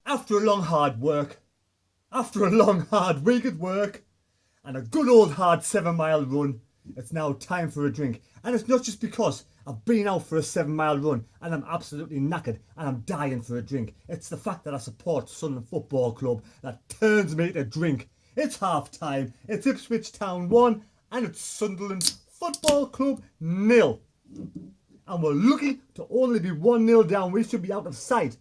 After a long hard week at work, and a good old hard 7 mile run, it's now time for a drink. And it's not just because I've been out for a 7 mile run and I'm absolutely knackered and I'm dying for a drink. It's the fact that I support Sunderland Football Club that turns me to drink. It's half time, it's Ipswich Town 1 and it's Sunderland Football Club 0. And we're lucky to only be 1-0 down. We should be out of sight.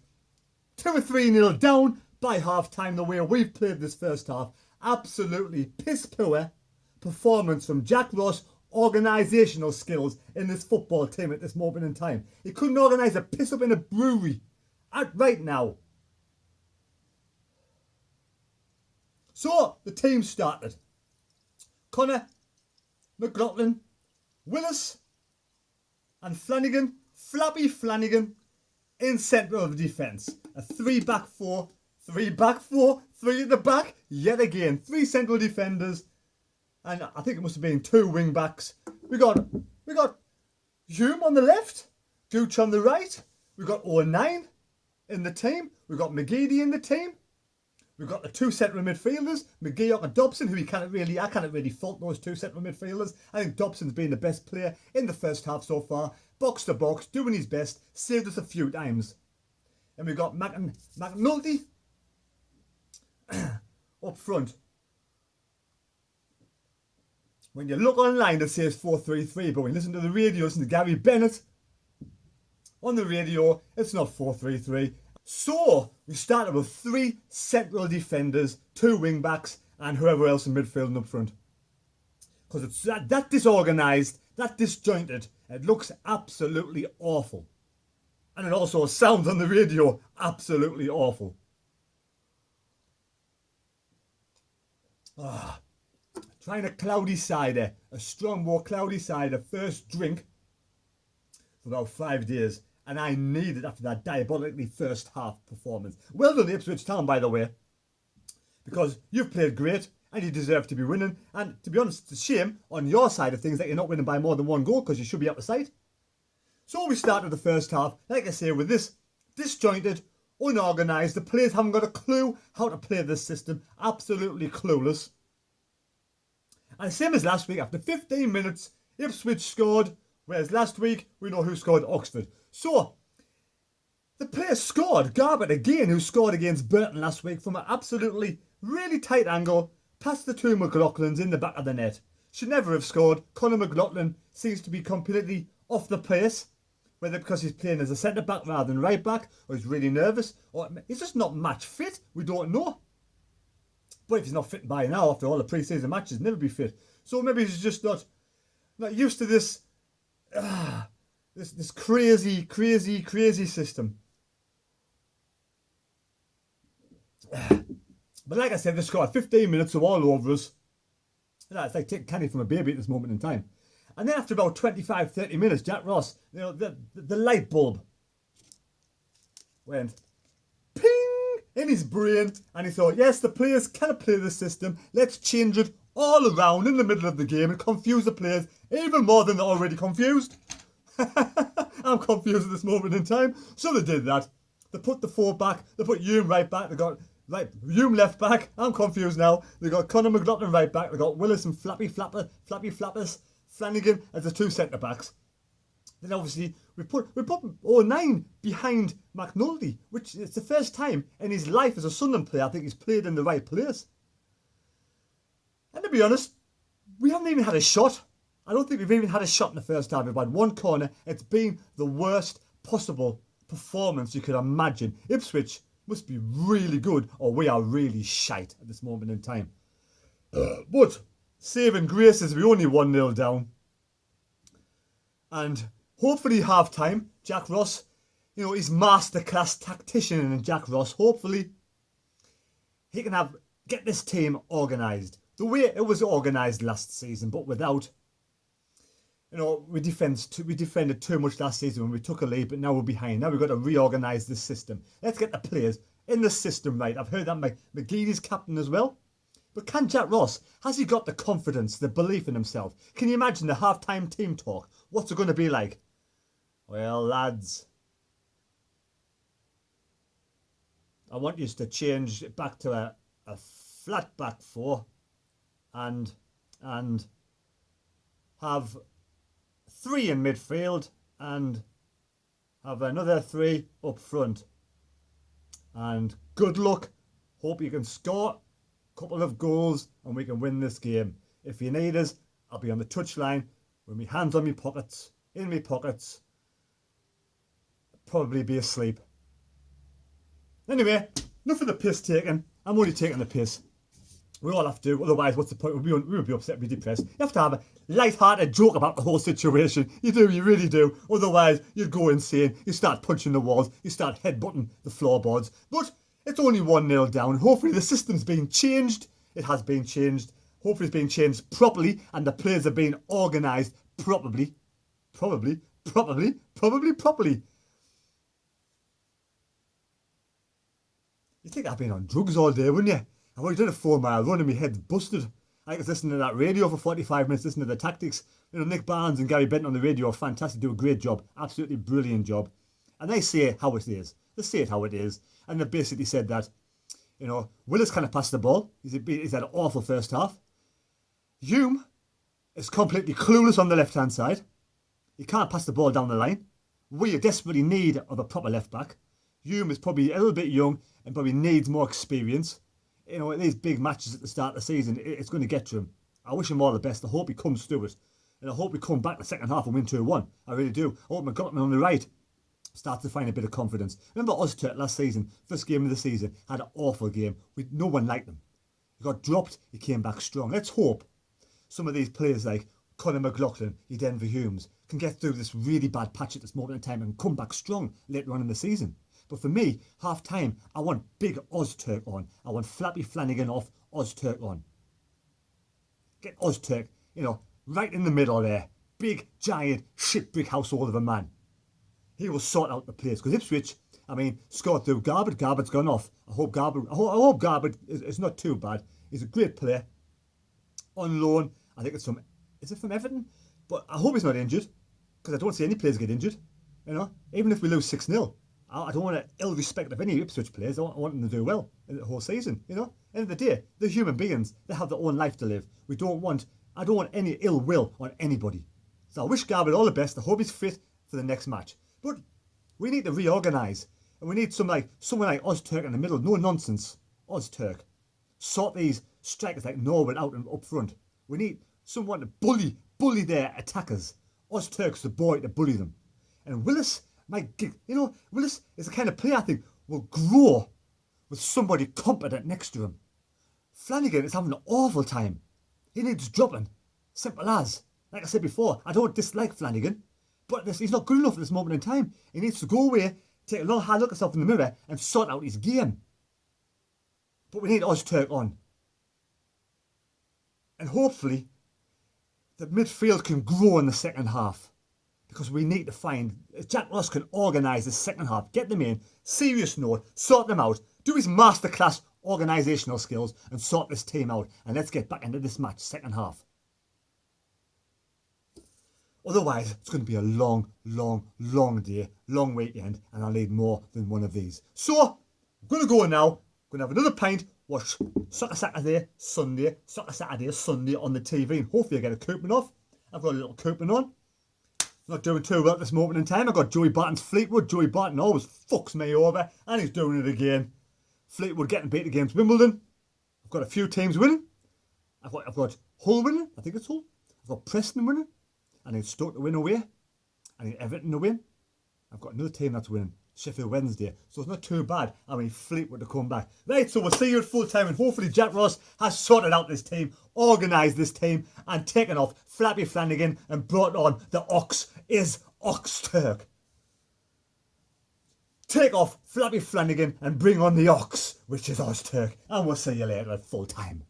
2 or 3-0 down by half time the way we've played this first half. Absolutely piss poor performance from Jack Ross. Organisational skills in this football team at this moment in time. He couldn't organise a piss up in a brewery right now. So the team started. Connor, McLaughlin, Willis and Flanagan, Flappy Flanagan in centre of defence. A 3-back-4, 3-back-4, 3 at the back. Yet again, 3 central defenders. And I think it must have been 2 wing backs. We got Hume on the left, Gooch on the right. We got O'Neill in the team. We got McGeady in the team. We've got the 2 central midfielders, McGeoch and Dobson, who I can't really fault those 2 central midfielders. I think Dobson's been the best player in the first half so far. Box to box, doing his best, saved us a few times. And we've got McNulty up front. When you look online, it says 4-3-3, but when you listen to the radio, listen to Gary Bennett on the radio, it's not 4-3-3. So we started with 3 central defenders, 2 wing backs, and whoever else in midfield and up front. Because it's that disorganised, that disjointed, it looks absolutely awful. And it also sounds on the radio absolutely awful. Trying a cloudy cider, a strong, more cloudy cider, first drink for about 5 days. And I need it after that diabolically first half performance. Well done, Ipswich Town, by the way. Because you've played great and you deserve to be winning. And to be honest, it's a shame on your side of things that you're not winning by more than 1 goal because you should be out of sight. So we started the first half, like I say, with this disjointed, unorganised. The players haven't got a clue how to play this system. Absolutely clueless. And same as last week, after 15 minutes, Ipswich scored. Whereas last week, we know who scored, Oxford. So, the players scored. Garbutt again, who scored against Burton last week from an absolutely really tight angle, past the 2 McLaughlins in the back of the net. Should never have scored. Conor McLaughlin seems to be completely off the pace. Whether because he's playing as a centre-back rather than right-back, or he's really nervous, or he's just not match fit. We don't know. But if he's not fit by now, after all the pre-season matches, never be fit. So maybe he's just not used to this... This crazy system. But like I said, they scored 15 minutes of all over us. It's like taking candy from a baby at this moment in time. And then after about 25-30 minutes, Jack Ross, the light bulb went ping in his brain, and he thought, yes, the players cannot play this system. Let's change it all around in the middle of the game and confuse the players even more than they're already confused. I'm confused at this moment in time. So they did that. They put the 4 back. They put Hume right back. They got Hume left back. I'm confused now. They got Conor McLaughlin right back. They got Willis and Flappy Flappers, Flanagan as the 2 centre backs. Then obviously we put O'Neill behind McNulty, which it's the first time in his life as a Sunderland player I think he's played in the right place. And to be honest, we haven't even had a shot. I don't think we've even had a shot in the first half. We've had 1 corner. It's been the worst possible performance you could imagine. Ipswich must be really good, or we are really shite at this moment in time. But saving grace is we only 1-0 down. And hopefully half time, Jack Ross, he's masterclass tactician in Jack Ross. Hopefully he can get this team organised the way it was organised last season, but without. We defended too much last season when we took a lead, but now we're behind. Now we've got to reorganise this system. Let's get the players in the system right. I've heard that McGeady's captain as well. But can Jack Ross, has he got the confidence, the belief in himself? Can you imagine the half-time team talk? What's it going to be like? Well, lads, I want you to change it back to a flat back four and have 3 in midfield and have another 3 up front. And good luck. Hope you can score a couple of goals and we can win this game. If you need us, I'll be on the touchline with my hands on my pockets, in my pockets. Probably be asleep. Anyway, enough of the piss taking. I'm only taking the piss. We all have to, otherwise what's the point? We would be upset, we'd be depressed. You have to have a light-hearted joke about the whole situation. You do, you really do. Otherwise, you'd go insane. You start punching the walls. You start headbutting the floorboards. But it's only 1-0 down. Hopefully the system's been changed. It has been changed. Hopefully it's been changed properly and the players are being organised properly. Properly. You'd think I've been on drugs all day, wouldn't you? I've already done a 4-mile run and my head's busted. I was listening to that radio for 45 minutes, listening to the tactics. You know, Nick Barnes and Gary Benton on the radio are fantastic, do a great job. Absolutely brilliant job. And they say how it is. They say it how it is. And they basically said that, you know, Willis kind of passed the ball. He's had an awful first half. Hume is completely clueless on the left-hand side. He can't pass the ball down the line. We desperately need of a proper left-back. Hume is probably a little bit young and probably needs more experience. You know, in these big matches at the start of the season, it's going to get to him. I wish him all the best. I hope he comes through it. And I hope we come back the second half and win 2-1. I really do. I hope McGottman on the right starts to find a bit of confidence. Remember Ozturk last season, first game of the season, had an awful game. No one liked him. He got dropped, he came back strong. Let's hope some of these players like Conor McLaughlin, Denver Humes, can get through this really bad patch at this moment in time and come back strong later on in the season. But for me, half time, I want big Ozturk on. I want Flappy Flanagan off, Ozturk on. Get Ozturk, you know, right in the middle there. Big, giant, shit brick household of a man. He will sort out the place. Because Ipswich, I mean, scored through Garbett. Garbett's gone off. I hope Garbett is not too bad. He's a great player. On loan, I think it's from, is it from Everton? But I hope he's not injured. Because I don't see any players get injured. You know, even if we lose 6-0. I don't want to ill respect of any Ipswich players. I want them to do well in the whole season, you know. End of the day, they're human beings. They have their own life to live. I don't want any ill will on anybody. So I wish Garvin all the best. I hope he's fit for the next match. But we need to reorganise. And we need someone like Ozturk in the middle. No nonsense. Ozturk. Sort these strikers like Norwood out and up front. We need someone to bully their attackers. Ozturk's the boy to bully them. And Willis, Willis is the kind of player I think will grow with somebody competent next to him. Flanagan is having an awful time. He needs dropping. Simple as. Like I said before, I don't dislike Flanagan, but he's not good enough at this moment in time. He needs to go away, take a long hard look at himself in the mirror and sort out his game. But we need Ozturk on. And hopefully the midfield can grow in the second half. Because we need to find, Jack Ross can organise the second half, get them in, serious note, sort them out, do his masterclass organisational skills and sort this team out. And let's get back into this match, second half. Otherwise, it's going to be a long day, long weekend, and I'll need more than one of these. So, I'm going to go now, I'm going to have another pint, watch Soccer Saturday, Sunday on the TV, and hopefully I get a coupon off. I've got a little coupon on. Not doing too well at this moment in time. I've got Joey Barton's Fleetwood. Joey Barton always fucks me over, and he's doing it again. Fleetwood getting beat against Wimbledon. I've got a few teams winning. I've got Hull winning. I think it's Hull. I've got Preston winning. I need Stoke to win away. I need Everton to win. I've got another team that's winning. Sheffield Wednesday. So it's not too bad. I mean, Fleetwood to come back. Right, so we'll see you at full time, and hopefully Jack Ross has sorted out this team, organised this team, and taken off Flappy Flanagan and brought on the Ox is Ozturk. Take off Flappy Flanagan and bring on the Ox, which is Ozturk. And we'll see you later at full time.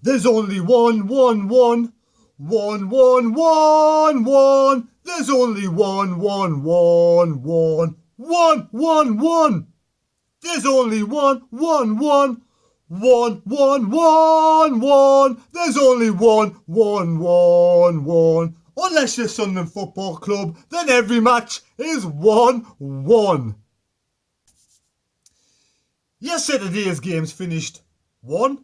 There's only one. There's only one. There's only one. There's only one. Unless you're Sunderland Football Club, then every match is 1-1. Yesterday's games finished 1-1.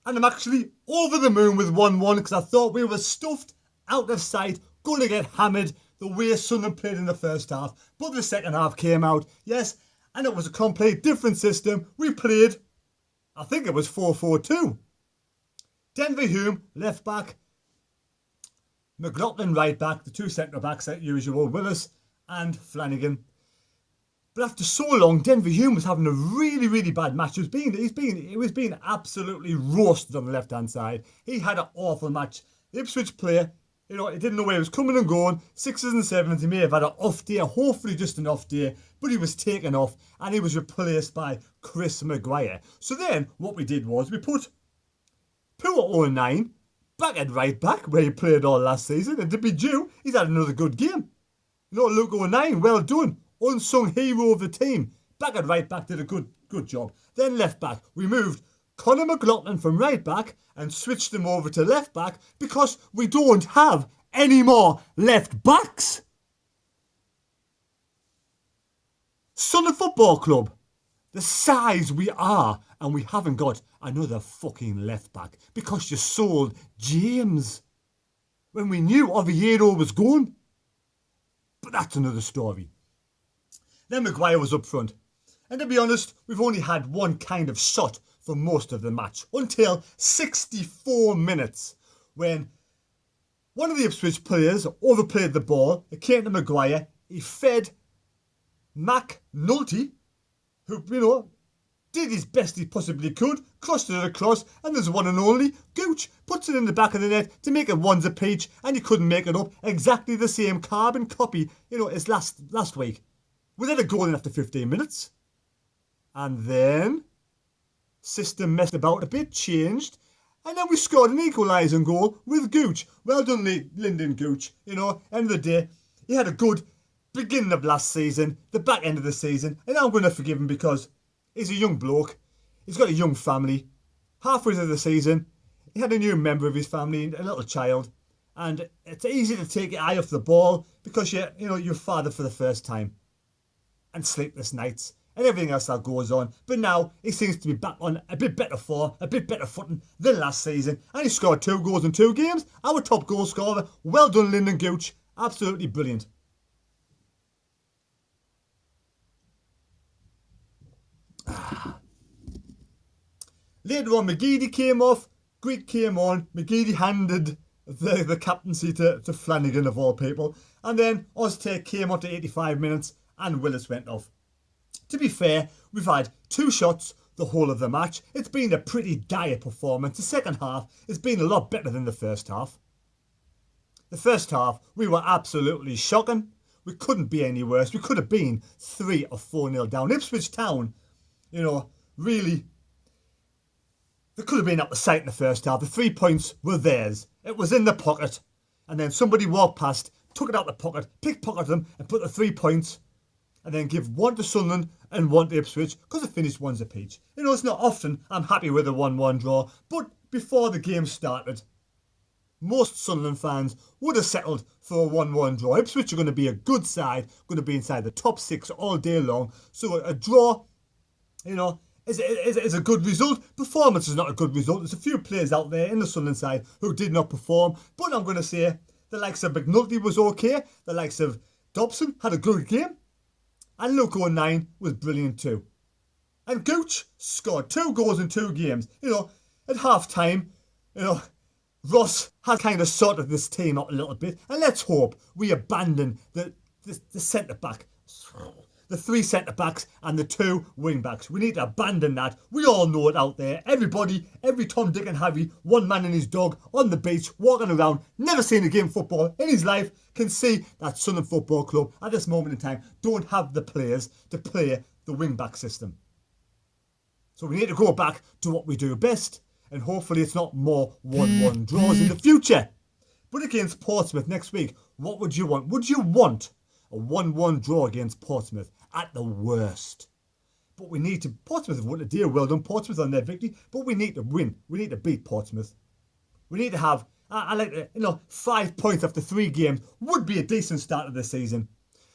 And I'm actually over the moon with 1-1 because I thought we were stuffed out of sight, going to get hammered the way Sunderland played in the first half. But the second half came out, yes, and it was a complete different system. We played, I think it was 4-4-2. Denver Hume, left back. McLaughlin, right back. The two centre backs, as usual, Willis and Flanagan. But after so long, Denver Hume was having a really, really bad match. He was being absolutely roasted on the left-hand side. He had an awful match. The Ipswich player, he didn't know where he was coming and going. 6s and 7s. He may have had an off day, hopefully just an off day, but he was taken off and he was replaced by Chris Maguire. So then what we did was we put Poor 09 back at right back where he played all last season, and to be due, he's had another good game. Luke 09, well done. Unsung hero of the team. Back at right back did a good job. Then left back, we moved Conor McLaughlin from right back and switched him over to left back because we don't have any more left backs. Sunderland Football Club, the size we are, and we haven't got another fucking left back because you sold James when we knew Oviedo was gone. But that's another story. Then Maguire was up front. And to be honest, we've only had one kind of shot for most of the match until 64 minutes when one of the Ipswich players overplayed the ball. It came to Maguire. He fed Mac Nulty, who, did his best he possibly could, crossed it across, and there's one and only Gooch puts it in the back of the net to make it one's a peach, and he couldn't make it up. Exactly the same carbon copy, as last week. We let it go in after 15 minutes. And then, system messed about a bit, changed, and then we scored an equalising goal with Gooch. Well done, Lyndon Gooch. End of the day, he had a good beginning of last season, the back end of the season, and I'm going to forgive him because he's a young bloke. He's got a young family. Halfway through the season, he had a new member of his family, a little child, and it's easy to take your eye off the ball because you're father for the first time. And sleepless nights and everything else that goes on. But now he seems to be back on a bit better footing than last season. And he scored 2 goals in 2 games. Our top goal scorer. Well done, Lyndon Gooch. Absolutely brilliant. Later on, McGeady came off. Greek came on. McGeady handed the captaincy to Flanagan, of all people. And then Oztake came on to 85 minutes. And Willis went off. To be fair, we've had 2 shots the whole of the match. It's been a pretty dire performance. The second half has been a lot better than the first half. The first half, we were absolutely shocking. We couldn't be any worse. We could have been 3 or 4-0 down. Ipswich Town, really, they could have been up the sight in the first half. The 3 points were theirs. It was in the pocket. And then somebody walked past, took it out the pocket, pickpocketed them and put the 3 points and then give 1 to Sunderland and 1 to Ipswich because it finished 1's a peach. It's not often I'm happy with a 1-1 draw, but before the game started, most Sunderland fans would have settled for a 1-1 draw. Ipswich are going to be a good side, going to be inside the top 6 all day long. So a draw, is a good result. Performance is not a good result. There's a few players out there in the Sunderland side who did not perform, but I'm going to say the likes of McNulty was okay. The likes of Dobson had a good game. And Luke 09 was brilliant too. And Gooch scored 2 goals in 2 games. At half time, Ross had kind of sorted this team up a little bit. And let's hope we abandon the centre back. The 3 centre backs and the 2 wing backs. We need to abandon that. We all know it out there. Everybody, every Tom, Dick and Harry, one man and his dog on the beach, walking around, never seen a game of football in his life, can see that Sunderland Football Club at this moment in time don't have the players to play the wing back system. So we need to go back to what we do best. And hopefully it's not more 1-1 draws in the future. But against Portsmouth next week, what would you want? Would you want a 1-1 draw against Portsmouth at the worst? But we need to... Portsmouth have won a deal. Well done, Portsmouth, on their victory. But we need to win. We need to beat Portsmouth. We need to have I like it. 5 points after 3 games would be a decent start of the season.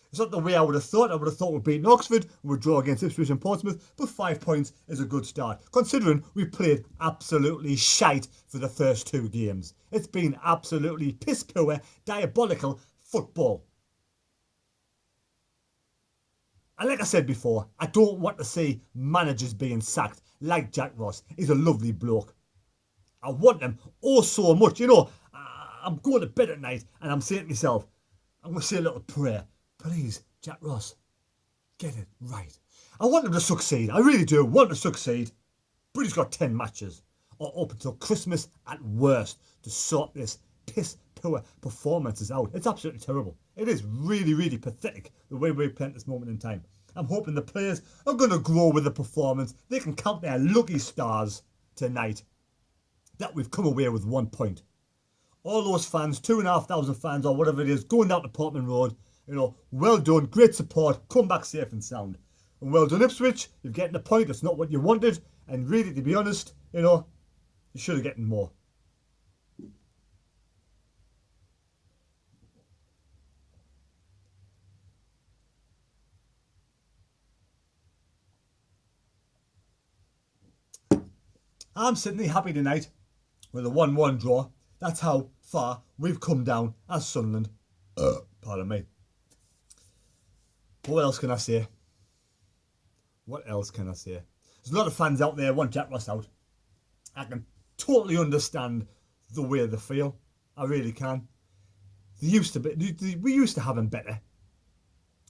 It's not the way I would have thought. I would have thought we'd beat Oxford and we'd draw against Ipswich and Portsmouth, but 5 points is a good start, considering we played absolutely shite for the first 2 games. It's been absolutely piss-poor, diabolical football. And like I said before, I don't want to see managers being sacked like Jack Ross. He's a lovely bloke. I want him oh so much. I'm going to bed at night and I'm saying to myself, I'm going to say a little prayer. Please, Jack Ross, get it right. I want him to succeed. I really do want him to succeed. But he's got 10 matches, or up until Christmas at worst, to sort this piss-poor performances out. It's absolutely terrible. It is really, really pathetic the way we're playing at this moment in time. I'm hoping the players are going to grow with the performance. They can count their lucky stars tonight that we've come away with 1 point. All those fans, 2,500 fans or whatever it is, going down to Portman Road, well done, great support, come back safe and sound. And well done, Ipswich, you're getting a point, it's not what you wanted, and really, to be honest, you should have gotten more. I'm certainly happy tonight with a 1-1 draw. That's how far we've come down as Sunderland. Pardon me. What else can I say? What else can I say? There's a lot of fans out there who want Jack Ross out. I can totally understand the way they feel. I really can. We used to have him better.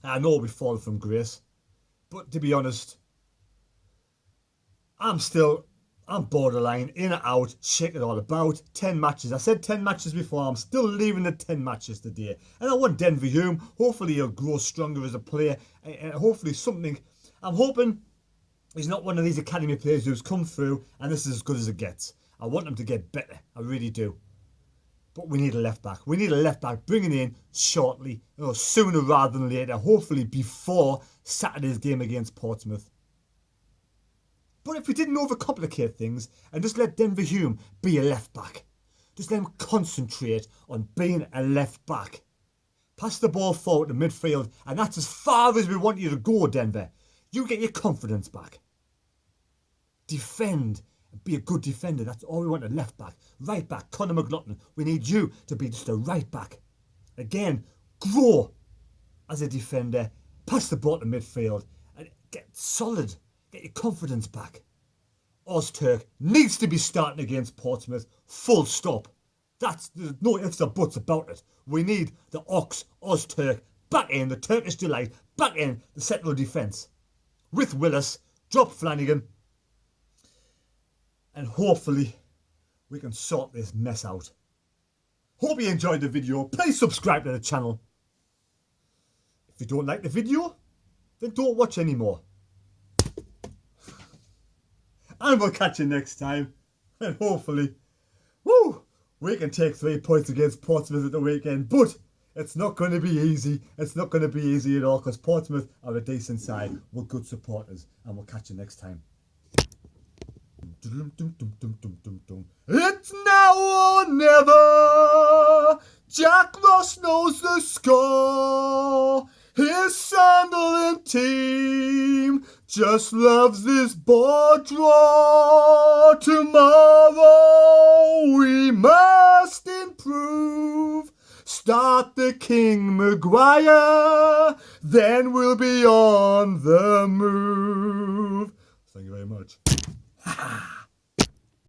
I know we've fallen from grace. But to be honest, I'm borderline, in and out, shake it all about. 10 matches. I said 10 matches before. I'm still leaving the 10 matches today. And I want Denver Hume. Hopefully he'll grow stronger as a player. And hopefully something. I'm hoping he's not one of these academy players who's come through and this is as good as it gets. I want him to get better. I really do. But we need a left back. We need a left back bringing in shortly. Sooner rather than later. Hopefully before Saturday's game against Portsmouth. But if we didn't overcomplicate things and just let Denver Hume be a left back, just let him concentrate on being a left back. Pass the ball forward to midfield, and that's as far as we want you to go, Denver. You get your confidence back. Defend and be a good defender. That's all we want, a left back. Right back, Conor McLaughlin. We need you to be just a right back. Again, grow as a defender. Pass the ball to midfield and get solid. Get your confidence back. Ozturk needs to be starting against Portsmouth. Full stop. There's no ifs or buts about it. We need the Ozturk back in, the Turkish delight, back in the central defence. With Willis, drop Flanagan. And hopefully we can sort this mess out. Hope you enjoyed the video. Please subscribe to the channel. If you don't like the video, then don't watch anymore. And we'll catch you next time. And hopefully, we can take 3 points against Portsmouth at the weekend. But it's not going to be easy. It's not going to be easy at all because Portsmouth are a decent side with good supporters. And we'll catch you next time. It's now or never. Jack Ross knows the score. His Sunderland team just loves this board draw. Tomorrow we must improve. Start the King Maguire, then we'll be on the move. Thank you very much.